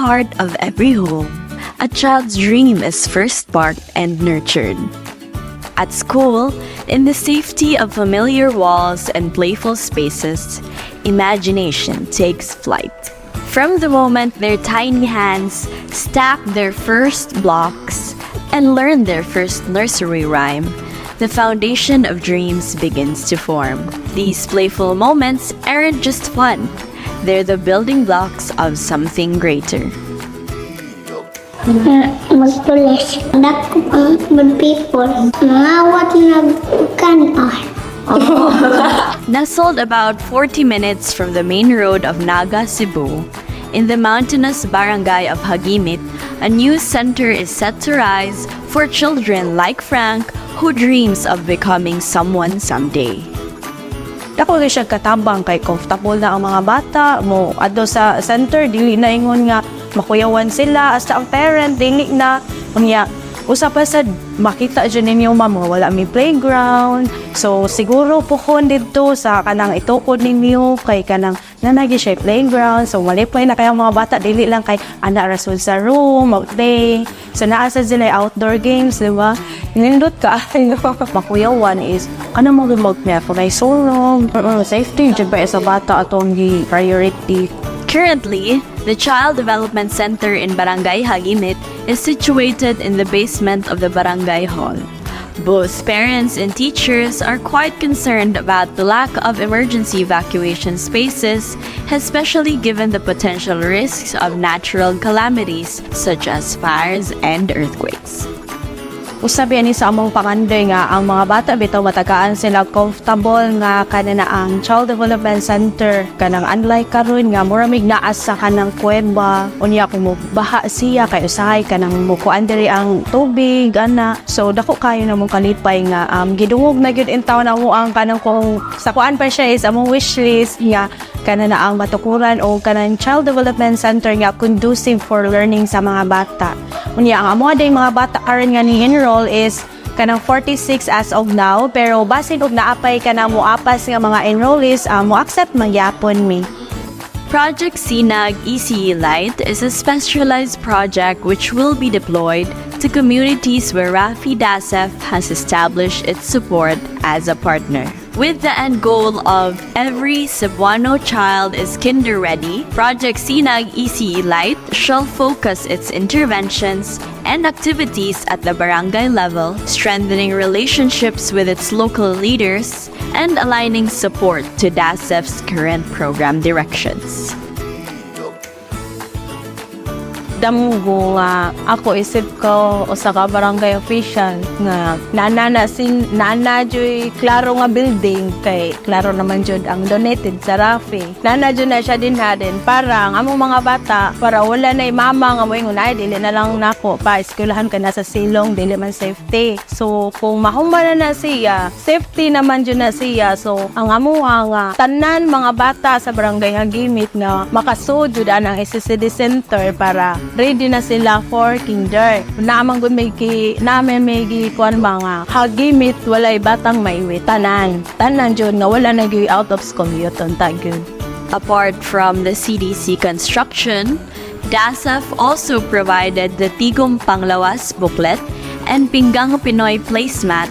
heart of every home, a child's dream is first sparked and nurtured. At school, in the safety of familiar walls and playful spaces, imagination takes flight. From the moment their tiny hands stack their first blocks and learn their first nursery rhyme, the foundation of dreams begins to form. These playful moments aren't just fun, they're the building blocks of something greater. Magpulis. Dako ang good people. Mangawat na kanon. Nestled about 40 minutes from the main road of Naga, Cebu, in the mountainous barangay of Hagimit, a new center is set to rise for children like Frank who dreams of becoming someone someday. Dako rin siya katabang kay comfortable na ang mga bata mo adto sa center dili na ingon nga makuyawan sila hasta ang parent dili na unya usa pa sad makita jud ninyo ma'am wala may playground so siguro puhon didto sa kanang itukod ninyo kay kanang nanagi siya playground so malipay na kay mga bata dili lang kay ana rasul sa room mag-play so naa sa sila outdoor games di ba nindot ka makuyawan is kanang mga remote map kay sorong safety jud ba sa bata atong priority. Currently, the Child Development Center in Barangay Hagimit is situated in the basement of the Barangay Hall. Both parents and teachers are quite concerned about the lack of emergency evacuation spaces, especially given the potential risks of natural calamities such as fires and earthquakes. Usabi ani sa among pangandoy nga ang mga bata bitaw matagaan sila comfortable nga kanina ang Child Development Center kanang unlike karon nga mura mig naa sa kanang kuweba unya kung mo baha siya kay usahay kanang mukuan diri ang tubig ana so dako kayo na mong kalipay nga gidungog na gyud in taon na mo ang kanang kung sa kuan pa siya is among wish list nga kanana ang matukuran o kanang Child Development Center nga conducive for learning sa mga bata unya ang amo day mga bata karon nga ni enroll is kanang 46 as of now pero basin og naapay kanang moapas nga mga enrollees mo accept magyapon mi. Project Sinag ECE Light is a specialized project which will be deployed to communities where RAFITV has established its support as a partner. With the end goal of every Cebuano child is kinder-ready, Project Sinag ECE Light shall focus its interventions and activities at the barangay level, strengthening relationships with its local leaders, and aligning support to DASEF's current program directions. Damgo nga ako isip ko usa ka barangay official nga nana joy klaro nga building kay klaro naman jud ang donated sa Rafi nana jud na siya din para ang among mga bata para wala na mama nga moingon ay dili na lang nako pa eskwelahan ka na sa silong dili man safety so kung mahuman na siya safety naman jud na siya so ang amuha nga tanan mga bata sa barangay Hagimit nga makasud jud ang SCD center para ready na sila for kinder. Naman gud may kuan mga Hagimit walay batang maiwi tanan jud nga wala na gyud out of commute unta gyud. Apart from the CDC construction, DASEF also provided the Tigom Panglawas booklet and Pinggang Pinoy placemat,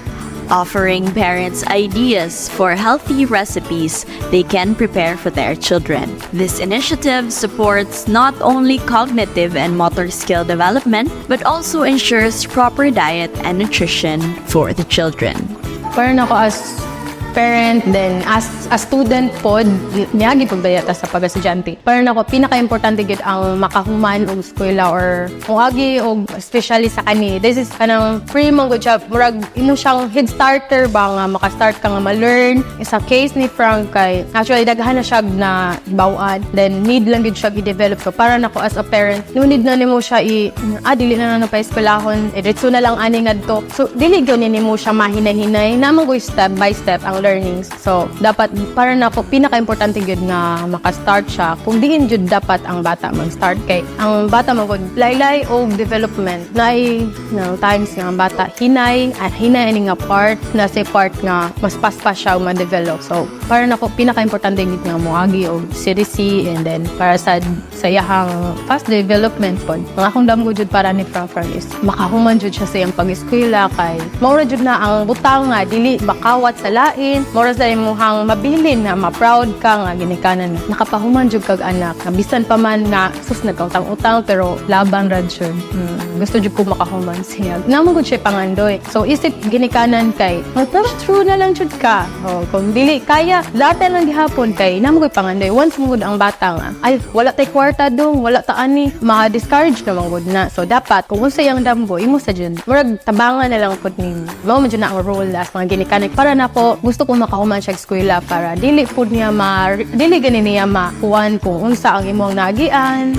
offering parents ideas for healthy recipes they can prepare for their children. This initiative supports not only cognitive and motor skill development, but also ensures proper diet and nutrition for the children. Parang ako as parent, then as a student pod, niyagi pag dayata sa pag-estudyante. Parang ako, pinaka-importante gid ang makahuman og eskwela or kung agi og especially sa kani. This is kanang free man gud siya. Murag ino siyang head starter ba nga makastart ka nga ma-learn. Sa case ni Frank kay actually daghan na siya na bawaan. Then need lang gid siya i-develop ko. Para nako as a parent, no need na nimo siya dili na pa eskwelahon. Diretso na lang ani ngadto. So dili gyud nimo siya mahinay-hinay. Namang go step by step ang learnings. So dapat para na ako pinaka-importante gyud nga maka-start siya kung diin jud dapat ang bata mag-start kay ang bata magod laylay og development nay times nga ang bata hinay at hinay ani nga part na say part nga mas paspas siya ma-develop. So para na ako pinaka-importante gyud nga moagi og seriously and then para sa sayahang fast development pod. Ang akong damgo jud para ni Fran is makahuman jud siya sa iyang pag-eskwela kay maura jud na ang butang nga dili makawat sa lain, maura sa imong mabilin na ma-proud ka nga ginikanan nakapahuman jud kag anak. Bisan pa man nga sus nagkautang-utang pero laban rad jud. Gusto jud ko makahuman siya. Namo gud siya pangandoy. So isip ginikanan kay pero true na lang jud ka. Kung dili kaya lahat lang gihapon kay namo gud pangandoy. Once mo gud ang bata nga ay wala tay kwarta dong, wala ta ani, ma-discourage na mangod na. So dapat kung unsa yang damgo imo sa jud murag tabangan na lang pud nimo. Mao man jud na ang role as mga ginikanan para nako gusto ko makahuman siya eskwela para dili pud niya dili gani niya makuan kung unsa ang imong nagian.